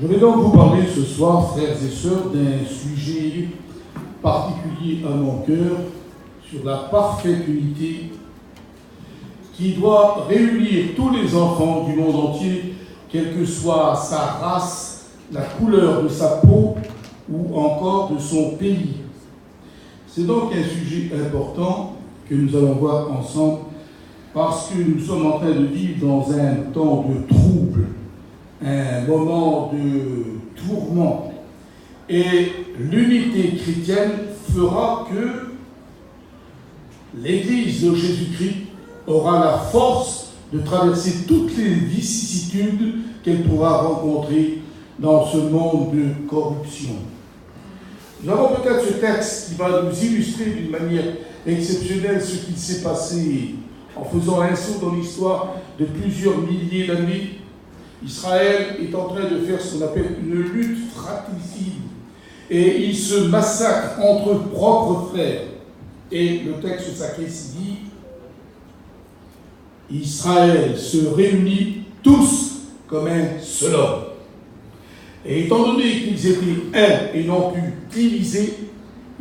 Je vais donc vous parler ce soir, frères et sœurs, d'un sujet particulier à mon cœur, sur la parfaite unité qui doit réunir tous les enfants du monde entier, quelle que soit sa race, la couleur de sa peau ou encore de son pays. C'est donc un sujet important que nous allons voir ensemble parce que nous sommes en train de vivre dans un temps de trouble, un moment de tourment. Et l'unité chrétienne fera que l'Église de Jésus-Christ aura la force de traverser toutes les vicissitudes qu'elle pourra rencontrer dans ce monde de corruption. Nous avons peut-être ce texte qui va nous illustrer d'une manière exceptionnelle ce qui s'est passé en faisant un saut dans l'histoire de plusieurs milliers d'années. Israël est en train de faire ce qu'on appelle une lutte fratricide et ils se massacrent entre eux propres frères. Et le texte sacré s'y dit Israël se réunit tous comme un seul homme. Et étant donné qu'ils étaient un et non plus divisés,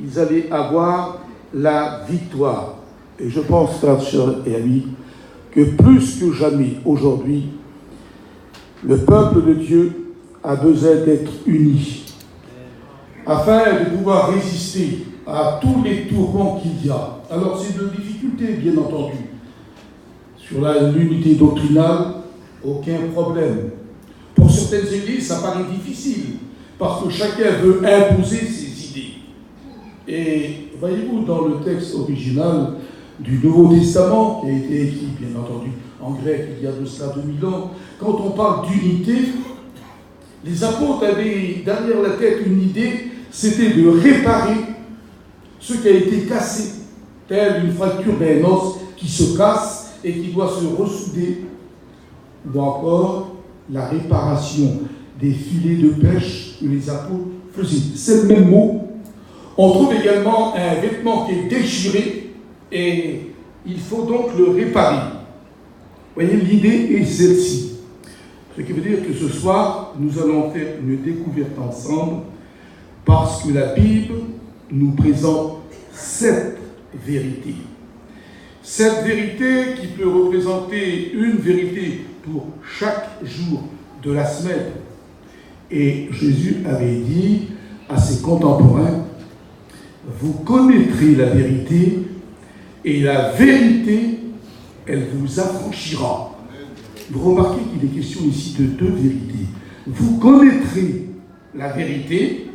ils allaient avoir la victoire. Et je pense, frères, sœurs et amis, que plus que jamais aujourd'hui, le peuple de Dieu a besoin d'être uni afin de pouvoir résister à tous les tourments qu'il y a. Alors c'est de difficulté, bien entendu. Sur l'unité doctrinale, aucun problème. Pour certaines églises, ça paraît difficile, parce que chacun veut imposer ses idées. Et voyez-vous, dans le texte original du Nouveau Testament, qui a été écrit, bien entendu, en grec, il y a de cela 2000 ans, quand on parle d'unité, les apôtres avaient derrière la tête une idée, c'était de réparer ce qui a été cassé, telle une fracture d'un os qui se casse et qui doit se ressouder, ou encore la réparation des filets de pêche que les apôtres faisaient. C'est le même mot. On trouve également un vêtement qui est déchiré et il faut donc le réparer. Vous voyez, l'idée est celle-ci. Ce qui veut dire que ce soir, nous allons faire une découverte ensemble parce que la Bible nous présente 7 vérités. 7 vérités qui peut représenter une vérité pour chaque jour de la semaine. Et Jésus avait dit à ses contemporains, vous connaîtrez la vérité et la vérité, elle vous affranchira. Vous remarquez qu'il est question ici de 2 vérités. Vous connaîtrez la vérité,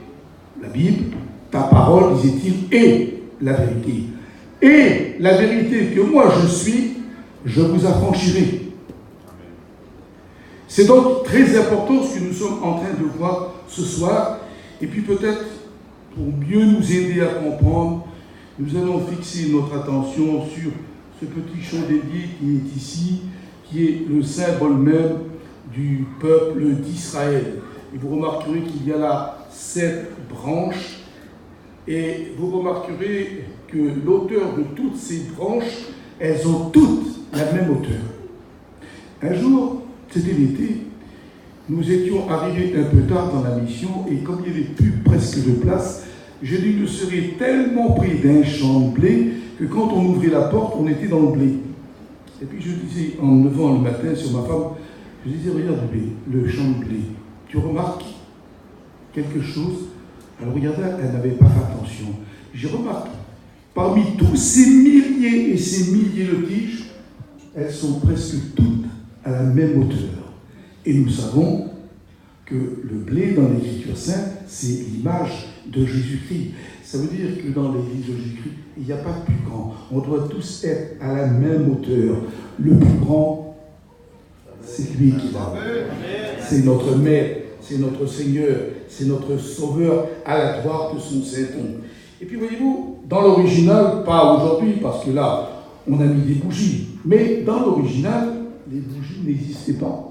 la Bible, ta parole, disait-il, est la vérité. Et la vérité que moi je suis, je vous affranchirai. C'est donc très important ce que nous sommes en train de voir ce soir. Et puis peut-être, pour mieux nous aider à comprendre, nous allons fixer notre attention sur ce petit chandelier qui est ici, qui est le symbole même du peuple d'Israël. Et vous remarquerez qu'il y a là 7 branches. Et vous remarquerez que l'auteur de toutes ces branches, elles ont toutes la même hauteur. Un jour, c'était l'été, nous étions arrivés un peu tard dans la mission et comme il n'y avait plus presque de place, je dis nous serions tellement pris d'un champ de blé que quand on ouvrait la porte, on était dans le blé. Et puis je disais, en me levant le matin sur ma femme, je disais, regarde le champ de blé, tu remarques quelque chose? Alors regardez, elle n'avait pas fait attention. J'ai remarqué, parmi tous ces milliers et ces milliers de tiges, elles sont presque toutes à la même hauteur. Et nous savons que le blé dans l'Écriture sainte, c'est l'image de Jésus-Christ. Ça veut dire que dans l'Église de Jésus-Christ, il n'y a pas de plus grand. On doit tous être à la même hauteur. Le plus grand, c'est lui qui est là. C'est notre Maître, c'est notre Seigneur, c'est notre Sauveur à la droite de son Saint-Nom. Et puis voyez-vous, dans l'original, pas aujourd'hui, parce que là, on a mis des bougies, mais dans l'original, les bougies n'existaient pas.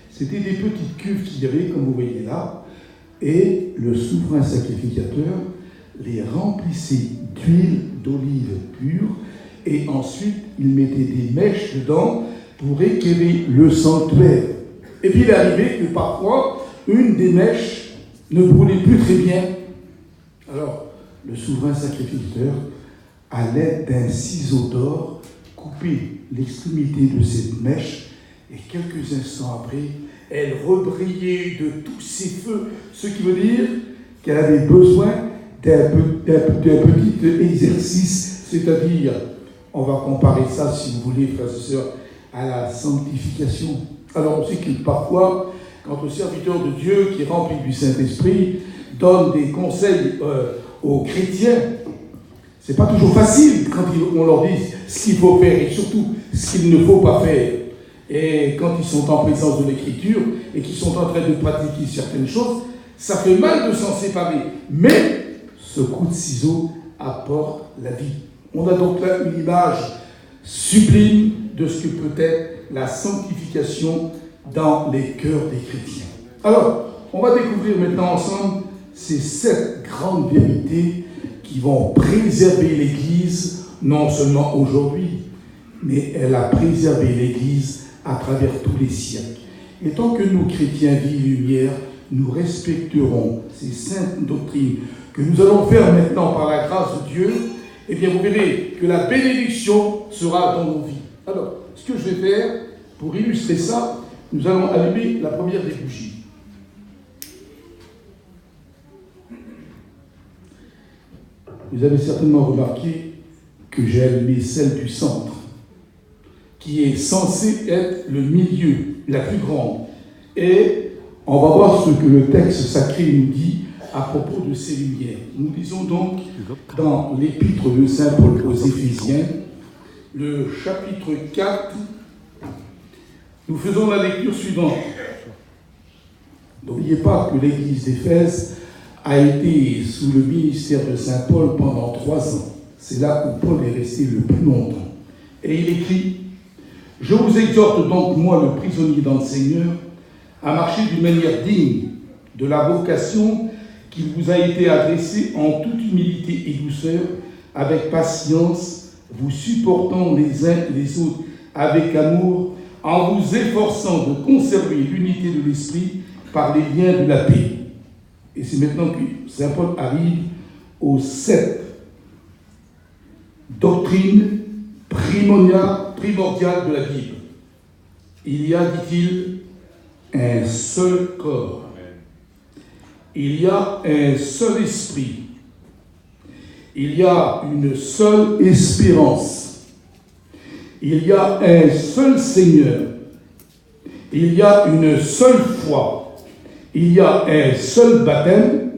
C'était des petites cuves qu'il y avait, comme vous voyez là, et le souverain sacrificateur les remplissait d'huile d'olive pure, et ensuite il mettait des mèches dedans pour éclairer le sanctuaire. Et puis il est arrivé que parfois, une des mèches ne brûlait plus très bien. Alors, le souverain sacrificateur, à l'aide d'un ciseau d'or, coupait l'extrémité de cette mèche, et quelques instants après, elle rebrillait de tous ses feux, ce qui veut dire qu'elle avait besoin d'un petit exercice, c'est-à-dire, on va comparer ça, si vous voulez, frères et sœurs, à la sanctification. Alors on sait que parfois, quand le serviteur de Dieu, qui est rempli du Saint-Esprit, donne des conseils aux chrétiens, c'est pas toujours facile quand on leur dit ce qu'il faut faire et surtout ce qu'il ne faut pas faire. Et quand ils sont en présence de l'Écriture et qu'ils sont en train de pratiquer certaines choses, ça fait mal de s'en séparer. Mais ce coup de ciseau apporte la vie. On a donc là une image sublime de ce que peut être la sanctification dans les cœurs des chrétiens. Alors, on va découvrir maintenant ensemble ces 7 grandes vérités qui vont préserver l'Église, non seulement aujourd'hui, mais elle a préservé l'Église à travers tous les siècles. Et tant que nous, chrétiens, vie et lumière, nous respecterons ces saintes doctrines que nous allons faire maintenant par la grâce de Dieu, eh bien vous verrez que la bénédiction sera dans nos vies. Alors, ce que je vais faire, pour illustrer ça, nous allons allumer la première des bougies. Vous avez certainement remarqué que j'ai allumé celle du centre, qui est censée être le milieu, la plus grande. Et on va voir ce que le texte sacré nous dit à propos de ces lumières. Nous lisons donc dans l'épître de Saint Paul aux Éphésiens, le chapitre 4, nous faisons la lecture suivante. N'oubliez pas que l'église d'Éphèse a été sous le ministère de Saint Paul pendant 3 ans. C'est là où Paul est resté le plus longtemps. Et il écrit: « Je vous exhorte donc, moi, le prisonnier dans le Seigneur, à marcher d'une manière digne de la vocation qui vous a été adressée en toute humilité et douceur, avec patience, vous supportant les uns les autres avec amour, en vous efforçant de conserver l'unité de l'esprit par les liens de la paix. » Et c'est maintenant que Saint Paul arrive aux 7 doctrines primordiales de la Bible. Il y a, dit-il, un seul corps. Il y a un seul esprit. Il y a une seule espérance. Il y a un seul Seigneur. Il y a une seule foi. Il y a un seul baptême.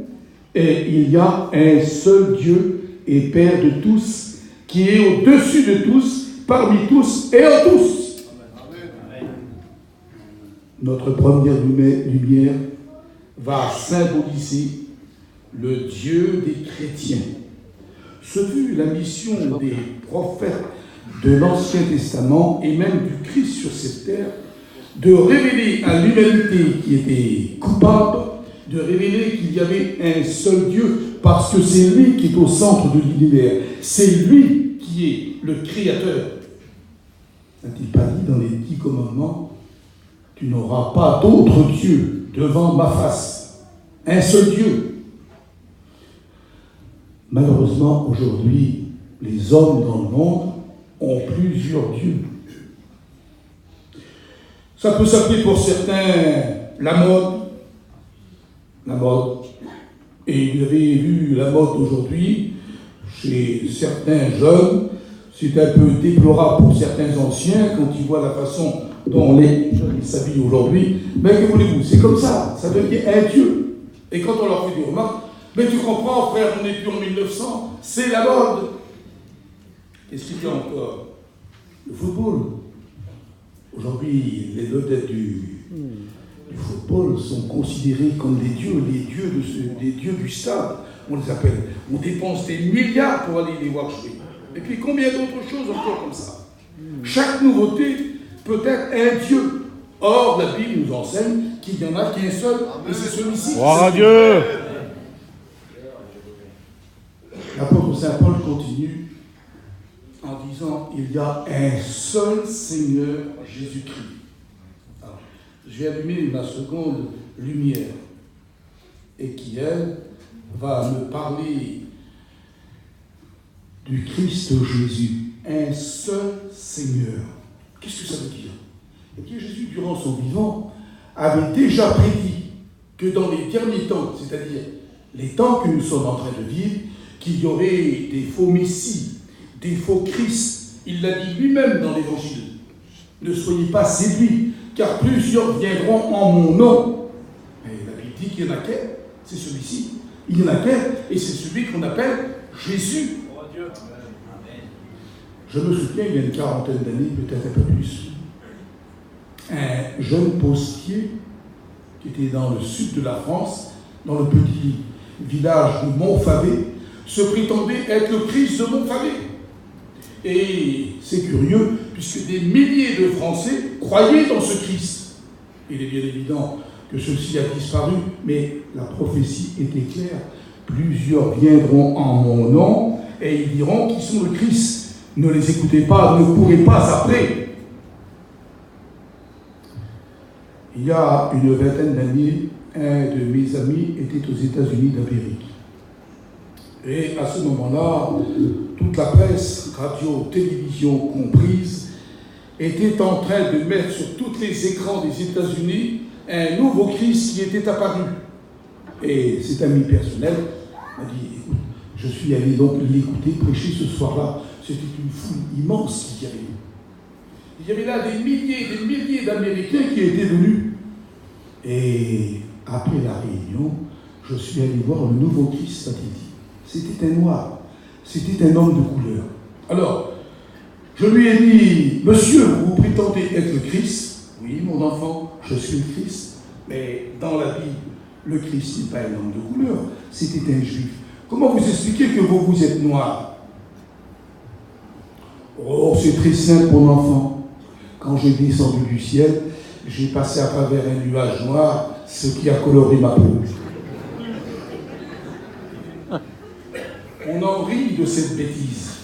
Et il y a un seul Dieu et Père de tous, qui est au-dessus de tous, parmi tous et en tous. Amen. Notre première lumière va symboliser le Dieu des chrétiens. Ce fut la mission des prophètes de l'Ancien Testament et même du Christ sur cette terre, de révéler à l'humanité qui était coupable, de révéler qu'il y avait un seul Dieu, parce que c'est lui qui est au centre de l'univers. C'est lui qui est le Créateur. N'a-t-il pas dit dans les 10 commandements: « Tu n'auras pas d'autre Dieu devant ma face. » Un seul Dieu. Malheureusement, aujourd'hui, les hommes dans le monde ont plusieurs dieux. Ça peut s'appeler pour certains la mode. La mode. Et vous avez vu la mode aujourd'hui chez certains jeunes. C'est un peu déplorable pour certains anciens quand ils voient la façon dont les jeunes s'habillent aujourd'hui. Mais que voulez-vous? C'est comme ça. Ça devient un dieu. Et quand on leur fait des remarques, mais tu comprends, frère, on n'est plus en 1900, c'est la mode. Qu'est-ce qu'il y a encore? Le football. Aujourd'hui, les vedettes du football sont considérés comme des dieux du stade. On les appelle. On dépense des milliards pour aller les voir jouer. Et puis combien d'autres choses encore comme ça? Chaque nouveauté peut être un dieu. Or, la Bible nous enseigne qu'il y en a qu'un seul, et c'est celui-ci. Gloire à Dieu! L'apôtre Saint Paul continue en disant il y a un seul Seigneur Jésus-Christ. Alors, je vais allumer ma seconde lumière et qui, elle, va me parler du Christ Jésus. Un seul Seigneur. Qu'est-ce que ça veut dire? Eh bien, Jésus, durant son vivant, avait déjà prédit que dans les derniers temps, c'est-à-dire les temps que nous sommes en train de vivre, qu'il y aurait des faux messies, des faux Christ. Il l'a dit lui-même dans l'Évangile. Ne soyez pas séduits, car plusieurs viendront en mon nom. Et la Bible dit qu'il y en a qu'un, c'est celui-ci. Il y en a qu'un, et c'est celui qu'on appelle Jésus. Je me souviens, il y a une quarantaine d'années, peut-être un peu plus, un jeune postier qui était dans le sud de la France, dans le petit village de Montfavet, se prétendait être le Christ de Montfavet. Et c'est curieux, puisque des milliers de Français croyaient dans ce Christ. Il est bien évident que ceci a disparu, mais la prophétie était claire. Plusieurs viendront en mon nom, et ils diront qu'ils sont le Christ. Ne les écoutez pas, ne courez pas après. Il y a une vingtaine d'années, un de mes amis était aux États-Unis d'Amérique. Et à ce moment-là, toute la presse, radio, télévision comprise, était en train de mettre sur tous les écrans des États-Unis un nouveau Christ qui était apparu. Et cet ami personnel m'a dit, écoute, je suis allé donc l'écouter prêcher ce soir-là. C'était une foule immense qui y avait. Il y avait là des milliers d'Américains qui étaient venus. Et après la réunion, je suis allé voir le nouveau Christ, a-t-il dit. C'était un noir. C'était un homme de couleur. Alors, je lui ai dit, monsieur, vous prétendez être le Christ? Oui, mon enfant, je suis le Christ. Mais dans la Bible, le Christ n'est pas un homme de couleur. C'était un juif. Comment vous expliquez que vous êtes noir? Oh, c'est très simple, mon enfant. Quand j'ai descendu du ciel, j'ai passé à travers un nuage noir, ce qui a coloré ma peau. On en rit de cette bêtise.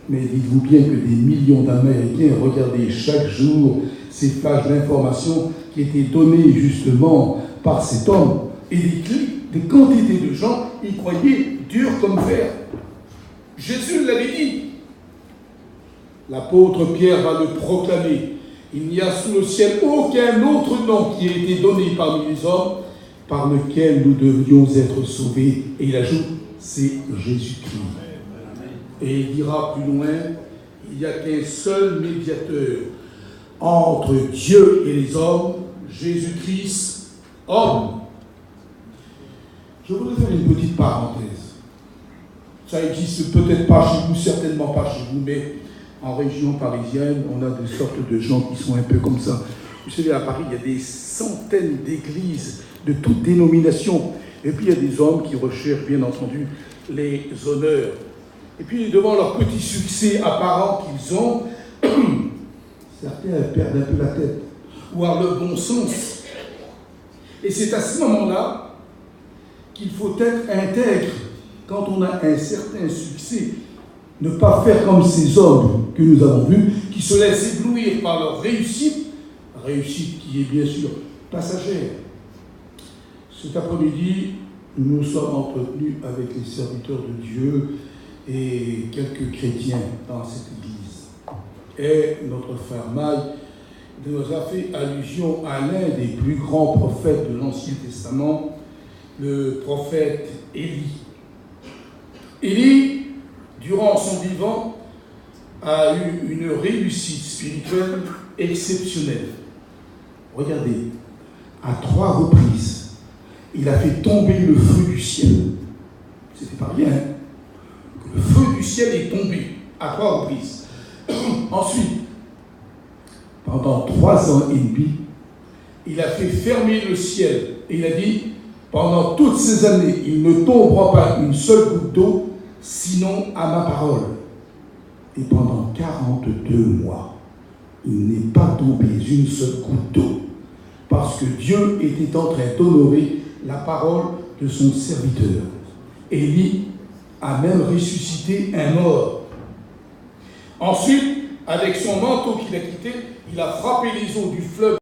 Mais dites-vous bien que des millions d'Américains regardaient chaque jour ces flashs d'informations qui étaient donnés justement par cet homme. Et des quantités de gens y croyaient dur comme fer. Jésus l'avait dit. L'apôtre Pierre va le proclamer. Il n'y a sous le ciel aucun autre nom qui ait été donné parmi les hommes par lequel nous devions être sauvés. Et il ajoute, c'est Jésus-Christ. Et il dira plus loin, il n'y a qu'un seul médiateur entre Dieu et les hommes, Jésus-Christ, homme. Je voudrais faire une petite parenthèse. Ça existe peut-être pas chez vous, certainement pas chez vous, mais en région parisienne, on a des sortes de gens qui sont un peu comme ça. Vous savez, à Paris, il y a des centaines d'églises de toutes dénominations. Et puis, il y a des hommes qui recherchent, bien entendu, les honneurs. Et puis, devant leur petit succès apparent qu'ils ont, certains perdent un peu la tête, ou avoir le bon sens. Et c'est à ce moment-là qu'il faut être intègre. Quand on a un certain succès, ne pas faire comme ces hommes que nous avons vus, qui se laissent éblouir par leur réussite qui est bien sûr passagère. Cet après-midi, nous nous sommes entretenus avec les serviteurs de Dieu et quelques chrétiens dans cette église. Et notre frère Maï nous a fait allusion à l'un des plus grands prophètes de l'Ancien Testament, le prophète Élie. Élie, durant son vivant, a eu une réussite spirituelle exceptionnelle. Regardez, à 3 reprises, il a fait tomber le feu du ciel. C'était pas rien. Le feu du ciel est tombé à 3 reprises. Ensuite, pendant 3 ans et demi, il a fait fermer le ciel. Et il a dit, pendant toutes ces années, il ne tombera pas une seule goutte d'eau, sinon à ma parole. Et pendant 42 mois, il n'est pas tombé une seule goutte d'eau, parce que Dieu était en train d'honorer la parole de son serviteur. Élie a même ressuscité un mort. Ensuite, avec son manteau qu'il a quitté, il a frappé les eaux du fleuve